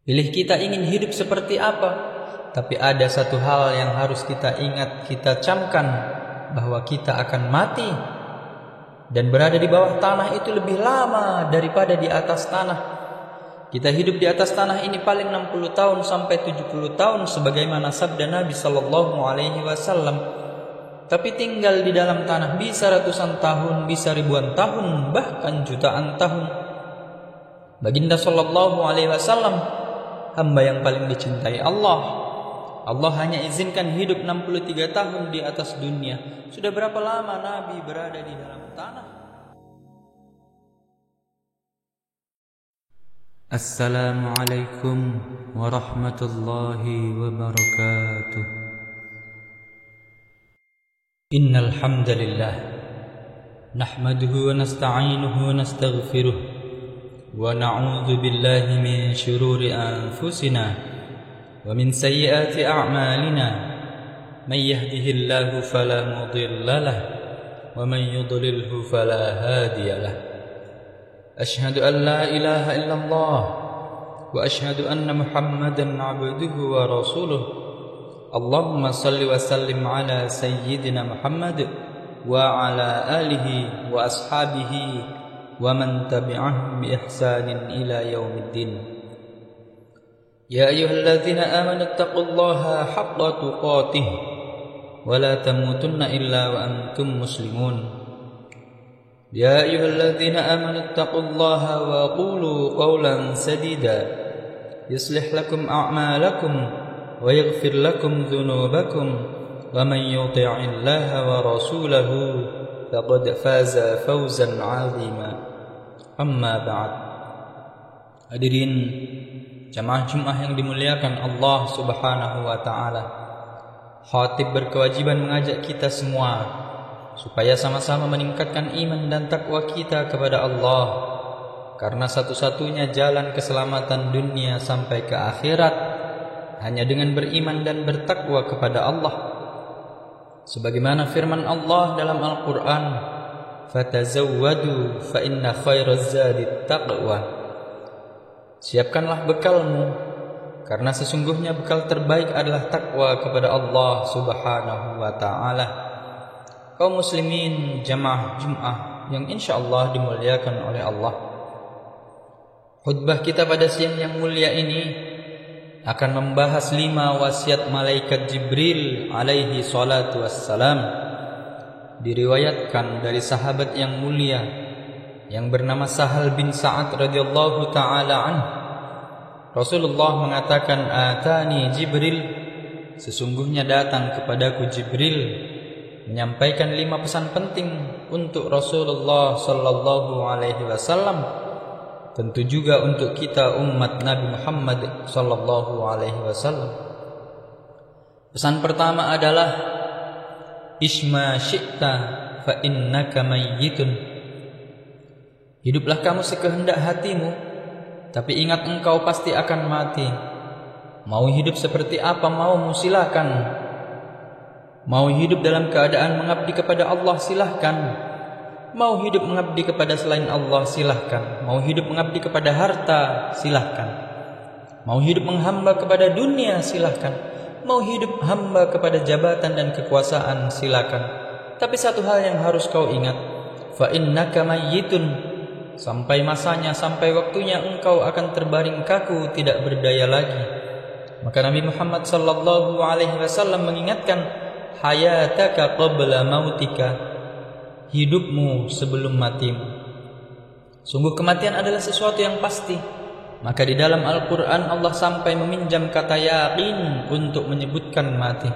Pilih kita ingin hidup seperti apa, tapi ada satu hal yang harus kita ingat, kita camkan, bahwa kita akan mati. Dan berada di bawah tanah itu lebih lama daripada di atas tanah. Kita hidup di atas tanah ini paling 60 tahun sampai 70 tahun sebagaimana sabda Nabi SAW. Tapi tinggal di dalam tanah bisa ratusan tahun, bisa ribuan tahun, bahkan jutaan tahun. Baginda SAW, hamba yang paling dicintai Allah. Allah hanya izinkan hidup 63 tahun di atas dunia. Sudah berapa lama Nabi berada di dalam tanah? Assalamualaikum warahmatullahi wabarakatuh. Innal hamdalillah nahmaduhu wa nasta'inuhu wa nastaghfiruh wa na'udzu billahi min shururi anfusina wa min sayyiati a'malina may yahdihillahu fala mudilla lahu wa man yudlilhu fala hadiya lahu. Ashhadu an la ilaha illallah wa ashhadu anna Muhammadan 'abduhu wa rasuluh. Allahumma salli wa sallim ala sayyidina Muhammad wa ala alihi wa ashabihi wa man tabi'ahum bi ihsanin ila yaumiddin. Ya ayyuhalladzina amanu taqullaha haqqa tuqatih wa la tamutunna illa wa antum muslimun. Ya ayyuhalladzina amanu taqullaha wa qulu qawlan sadida yuslih lakum a'malakum wa yaghfir lakum dhunubakum wa man yuti'illaha wa rasulahu faqad faza fawzan 'azima. Amma ba'd. Hadirin jamaah Jumat yang dimuliakan Allah Subhanahu wa taala. Khatib berkewajiban mengajak kita semua supaya sama-sama meningkatkan iman dan takwa kita kepada Allah, karena satu-satunya jalan keselamatan dunia sampai ke akhirat hanya dengan beriman dan bertakwa kepada Allah. Sebagaimana firman Allah dalam Al-Quran, fatazawwadu fa inna khairaz zadi taqwa. Siapkanlah bekalmu, karena sesungguhnya bekal terbaik adalah takwa kepada Allah Subhanahu wa ta'ala. Kaum muslimin jamaah Jum'ah yang insyaallah dimuliakan oleh Allah, khutbah kita pada siang yang mulia ini akan membahas 5 wasiat malaikat Jibril alaihi salatu wassalam. Diriwayatkan dari sahabat yang mulia yang bernama Sahal bin Sa'ad radhiyallahu taala anhu, Rasulullah mengatakan, atani Jibril, sesungguhnya datang kepadaku Jibril menyampaikan 5 pesan penting untuk Rasulullah sallallahu alaihi wasallam, tentu juga untuk kita umat Nabi Muhammad sallallahu alaihi wasallam. Pesan pertama adalah isma syi'ta fa innaka mayyitun. Hiduplah kamu sekehendak hatimu, tapi ingat engkau pasti akan mati. Mau hidup seperti apa maumu silakan. Mau hidup dalam keadaan mengabdi kepada Allah silahkan. Mau hidup mengabdi kepada selain Allah silahkan. Mau hidup mengabdi kepada harta silahkan. Mau hidup menghamba kepada dunia silahkan. Mau hidup hamba kepada jabatan dan kekuasaan silahkan. Tapi satu hal yang harus kau ingat, fa innaka mayyitun. Sampai masanya, sampai waktunya engkau akan terbaring kaku, tidak berdaya lagi. Maka Nabi Muhammad sallallahu alaihi wasallam mengingatkan, hayataka qabla mautika, hidupmu sebelum matimu. Sungguh kematian adalah sesuatu yang pasti. Maka di dalam Al-Quran Allah sampai meminjam kata yaqin untuk menyebutkan mati.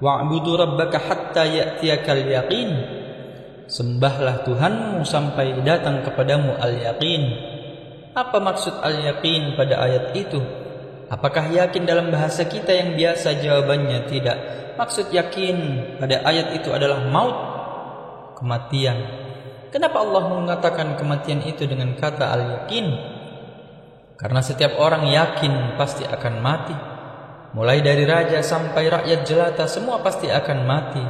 Wa'budu rabbaka hatta ya'tiyakal yaqin. Sembahlah Tuhanmu sampai datang kepadamu al-yaqin. Apa maksud al-yaqin pada ayat itu? Apakah yakin dalam bahasa kita yang biasa? Jawabannya tidak. Maksud yakin pada ayat itu adalah maut, kematian. Kenapa Allah mengatakan kematian itu dengan kata al-yaqin? Karena setiap orang yakin pasti akan mati. Mulai dari raja sampai rakyat jelata, semua pasti akan mati.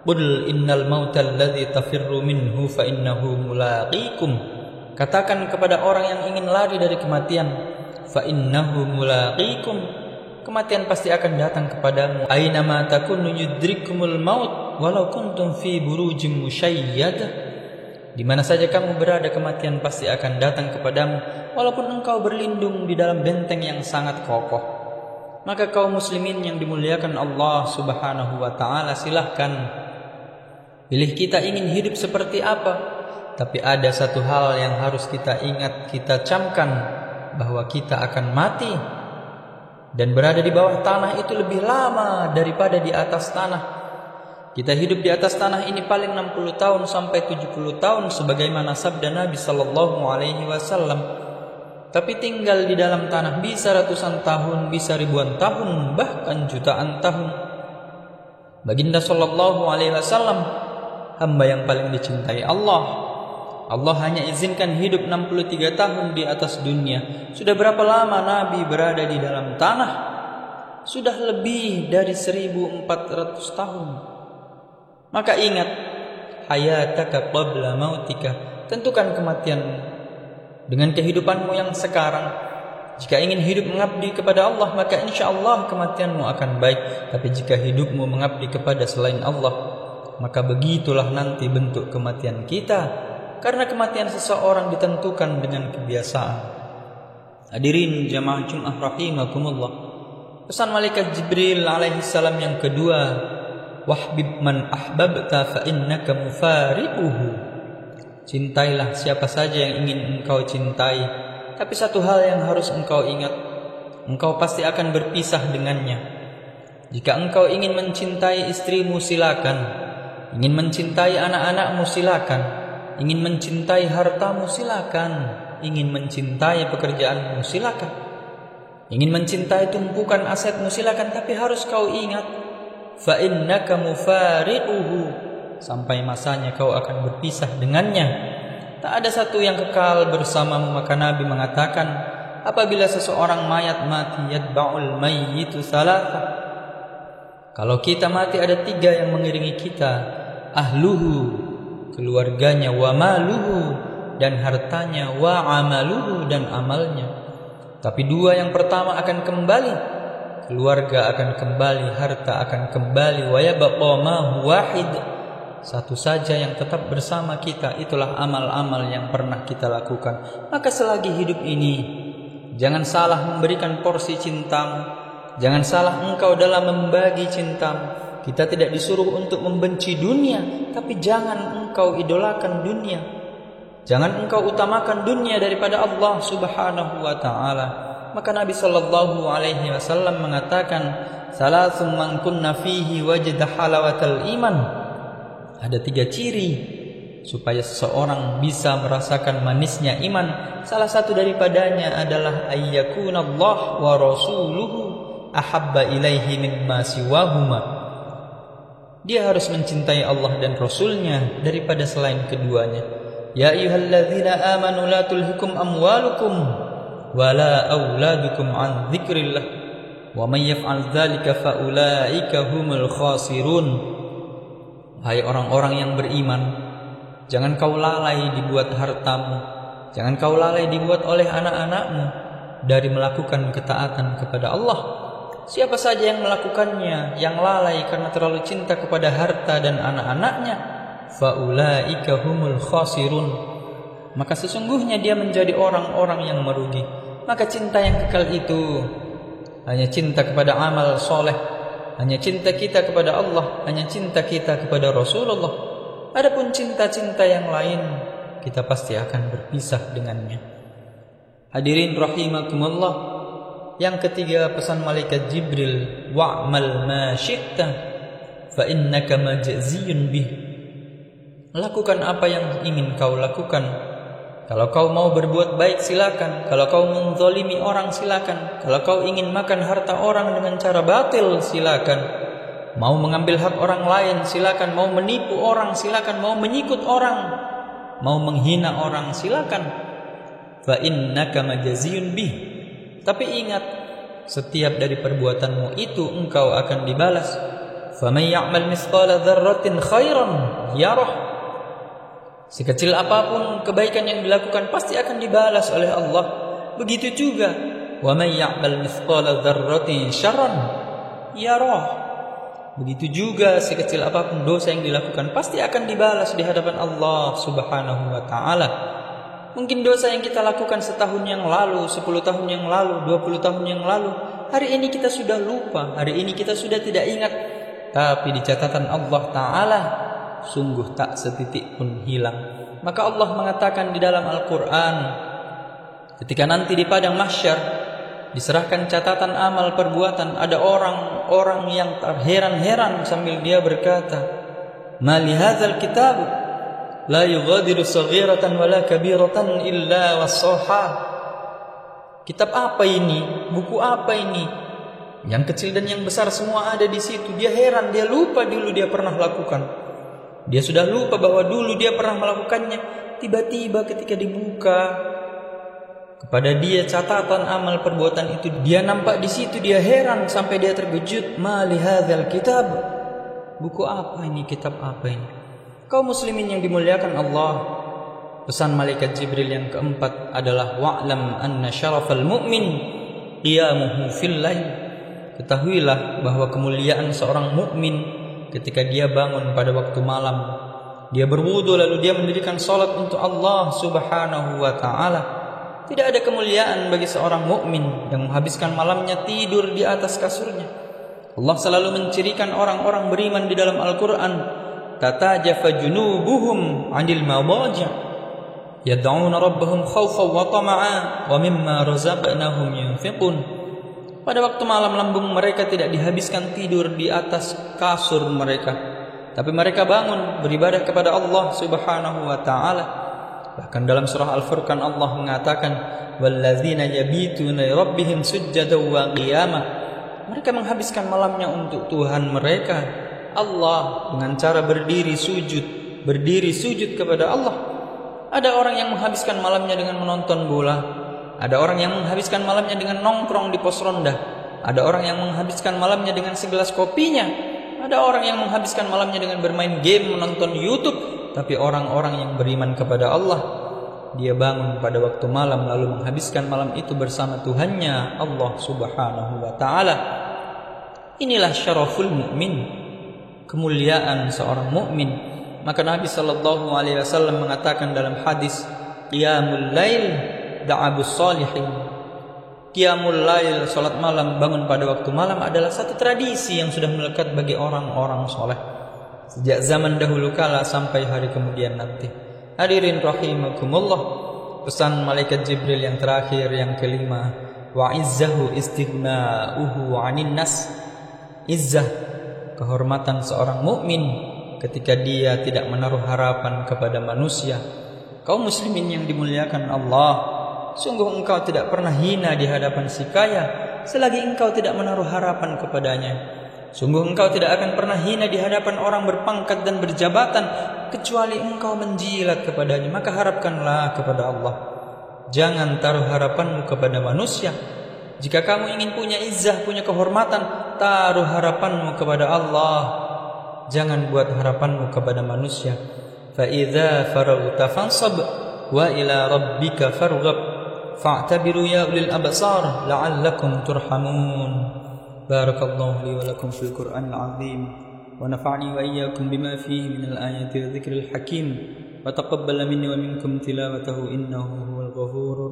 Qul innal mautal ladzi tafirru minhu fa innahu mulaqikum. Katakan kepada orang yang ingin lari dari kematian, fa innahu mulaqikum. Kematian pasti akan datang kepadamu. Aina ma takunu yudrikumul maut walau kuntum fi burujim musyayyadah. Di mana saja kamu berada, kematian pasti akan datang kepadamu walaupun engkau berlindung di dalam benteng yang sangat kokoh. Maka kaum muslimin yang dimuliakan Allah Subhanahu wa taala, silahkan pilih kita ingin hidup seperti apa. Tapi ada satu hal yang harus kita ingat, kita camkan, bahwa kita akan mati. Dan berada di bawah tanah itu lebih lama daripada di atas tanah. Kita hidup di atas tanah ini paling 60 tahun sampai 70 tahun sebagaimana sabda Nabi sallallahu alaihi wasallam. Tapi tinggal di dalam tanah bisa ratusan tahun, bisa ribuan tahun, bahkan jutaan tahun. Baginda sallallahu alaihi wasallam, hamba yang paling dicintai Allah. Allah hanya izinkan hidup 63 tahun di atas dunia. Sudah berapa lama Nabi berada di dalam tanah? Sudah lebih dari 1400 tahun. Maka ingat, hayataka qabla mautika. Tentukan kematian dengan kehidupanmu yang sekarang. Jika ingin hidup mengabdi kepada Allah, maka insya Allah kematianmu akan baik. Tapi jika hidupmu mengabdi kepada selain Allah, maka begitulah nanti bentuk kematian kita. Karena kematian seseorang ditentukan dengan kebiasaan. Hadirin jamaah Jumat rahimakumullah. Pesan malaikat Jibril alaihi salam yang kedua, wahbib man ahbabta fa innaka mufariquhu. Cintailah siapa saja yang ingin engkau cintai, tapi satu hal yang harus engkau ingat, engkau pasti akan berpisah dengannya. Jika engkau ingin mencintai istrimu, silakan. Ingin mencintai anak-anakmu, silakan. Ingin mencintai hartamu, silakan. Ingin mencintai pekerjaanmu, silakan. Ingin mencintai tumpukan asetmu, silakan. Tapi harus kau ingat, fa innaka mufariquhu, sampai masanya kau akan berpisah dengannya. Tak ada satu yang kekal bersamamu. Maka Nabi mengatakan, apabila seseorang mayat mati, yatba'ul mayyitu salatha. Kalau kita mati ada 3 yang mengiringi kita, ahluhu, keluarganya, wa maluhu, dan hartanya, wa amaluhu, dan amalnya. Tapi 2 yang pertama akan kembali. Keluarga akan kembali, harta akan kembali, wa yabqa ma wahid. Satu saja yang tetap bersama kita, itulah amal-amal yang pernah kita lakukan. Maka selagi hidup ini, jangan salah memberikan porsi cintamu. Jangan salah engkau dalam membagi cintamu. Kita tidak disuruh untuk membenci dunia, tapi jangan engkau idolakan dunia. Jangan engkau utamakan dunia daripada Allah Subhanahu wa ta'ala. Maka Nabi sallallahu alaihi wasallam mengatakan, salasun man kunna fihi wajada halawatal iman. Ada 3 ciri supaya seseorang bisa merasakan manisnya iman. Salah satu daripadanya adalah ayyakunallah wa rasuluhu ahabba ilaihi mimma siwahuma. Dia harus mencintai Allah dan Rasulnya daripada selain keduanya. Ya ayyuhalladzina amanu la tulhikum amwalukum wala auladukum an dzikrillah wa may yaf'al dzalika fa ulaika humul khasirun. Hai orang-orang yang beriman, jangan kau lalai dibuat hartamu, jangan kau lalai dibuat oleh anak-anakmu dari melakukan ketaatan kepada Allah. Siapa saja yang melakukannya, yang lalai karena terlalu cinta kepada harta dan anak-anaknya, fa ulaika humul khasirun, maka sesungguhnya dia menjadi orang-orang yang merugi. Maka cinta yang kekal itu hanya cinta kepada amal soleh, hanya cinta kita kepada Allah, hanya cinta kita kepada Rasulullah. Adapun cinta-cinta yang lain, kita pasti akan berpisah dengannya. Hadirin rahimakumullah. Yang ketiga, pesan malaikat Jibril, wa'mal ma syi'ta fa innaka majziyun bih. Lakukan apa yang ingin kau lakukan. Kalau kau mau berbuat baik, silakan. Kalau kau menzalimi orang, silakan. Kalau kau ingin makan harta orang dengan cara batil, silakan. Mau mengambil hak orang lain, silakan. Mau menipu orang, silakan. Mau menyikut orang, mau menghina orang, silakan. Fa innaka majziyun bih. Tapi ingat, setiap dari perbuatanmu itu engkau akan dibalas. Faman ya'mal mithqala dzarratin khairan yarah. Sekecil apapun kebaikan yang dilakukan pasti akan dibalas oleh Allah. Begitu juga wa may ya'mal mithqala dzarratin syarran yarah. Begitu juga sekecil apapun dosa yang dilakukan pasti akan dibalas di hadapan Allah Subhanahu wa taala. Mungkin dosa yang kita lakukan setahun yang lalu, 10 tahun yang lalu, 20 tahun yang lalu, hari ini kita sudah lupa, hari ini kita sudah tidak ingat. Tapi di catatan Allah taala sungguh tak setitik pun hilang. Maka Allah mengatakan di dalam Al-Qur'an, ketika nanti di padang mahsyar diserahkan catatan amal perbuatan, ada orang-orang yang terheran-heran sambil dia berkata, "Ma li hadzal kitab la yughadiru saghiratan wala kabiratan illa wassaha." Kitab apa ini? Buku apa ini? Yang kecil dan yang besar semua ada di situ. Dia heran, dia lupa dulu dia pernah lakukan. Dia sudah lupa bahwa dulu dia pernah melakukannya. Tiba-tiba ketika dibuka kepada dia catatan amal perbuatan itu, dia nampak di situ, dia heran sampai dia terkejut. Ma li hadzal kitab? Buku apa ini? Kitab apa ini? Kaum muslimin yang dimuliakan Allah, pesan malaikat Jibril yang keempat adalah wa'lam anna syarafal mu'min qiyamuhu fil lail. Ketahuilah bahwa kemuliaan seorang mukmin ketika dia bangun pada waktu malam, dia berwudu lalu dia mendirikan salat untuk Allah Subhanahu wa taala. Tidak ada kemuliaan bagi seorang mukmin yang menghabiskan malamnya tidur di atas kasurnya. Allah selalu mencirikan orang-orang beriman di dalam Al-Qur'an, tatajafa junubuhum 'anil madaji' yad'una rabbahum khaufan wa tama'a wa mimma razaqnahum yunfiqun. Pada waktu malam lambung mereka tidak dihabiskan tidur di atas kasur mereka, tapi mereka bangun beribadah kepada Allah Subhanahu wa taala. Bahkan dalam surah Al-Furqan Allah mengatakan, walladzina yabituna rabbihim sujjadan wa qiyama. Mereka menghabiskan malamnya untuk Tuhan mereka, Allah, dengan cara berdiri sujud kepada Allah. Ada orang yang menghabiskan malamnya dengan menonton bola, ada orang yang menghabiskan malamnya dengan nongkrong di pos ronda, ada orang yang menghabiskan malamnya dengan segelas kopinya, ada orang yang menghabiskan malamnya dengan bermain game, menonton YouTube. Tapi orang-orang yang beriman kepada Allah, dia bangun pada waktu malam lalu menghabiskan malam itu bersama Tuhannya Allah Subhanahu wa taala. Inilah syaraful mukmin, kemuliaan seorang mukmin. Maka Nabi sallallahu alaihi wasallam mengatakan dalam hadis, qiyamul lail da'abus salihin. Qiyamul lail, salat malam, bangun pada waktu malam adalah satu tradisi yang sudah melekat bagi orang-orang soleh sejak zaman dahulu kala sampai hari kemudian nanti. Hadirin rahimakumullah, pesan malaikat Jibril yang terakhir, yang kelima, wa izzahu istighna'uhu 'anil nas. Izzah, kehormatan seorang mukmin ketika dia tidak menaruh harapan kepada manusia. Kaum muslimin yang dimuliakan Allah, sungguh engkau tidak pernah hina di hadapan si kaya selagi engkau tidak menaruh harapan kepadanya. Sungguh engkau tidak akan pernah hina di hadapan orang berpangkat dan berjabatan kecuali engkau menjilat kepadanya. Maka harapkanlah kepada Allah. Jangan taruh harapanmu kepada manusia. Jika kamu ingin punya izzah, punya kehormatan, taruh harapanmu kepada Allah. Jangan buat harapanmu kepada manusia. Fa idza faraghta fansab wa ila rabbika farghab fa'tabiru ya ulil absar la'allakum turhamun. Barakallahu li wa lakum fil Qur'anil 'azim wa nafa'ani wa iyyakum bima fihi minal ayati wa dzikril hakim wa taqabbal minni wa minkum tilawatahu innahu huwal ghafurur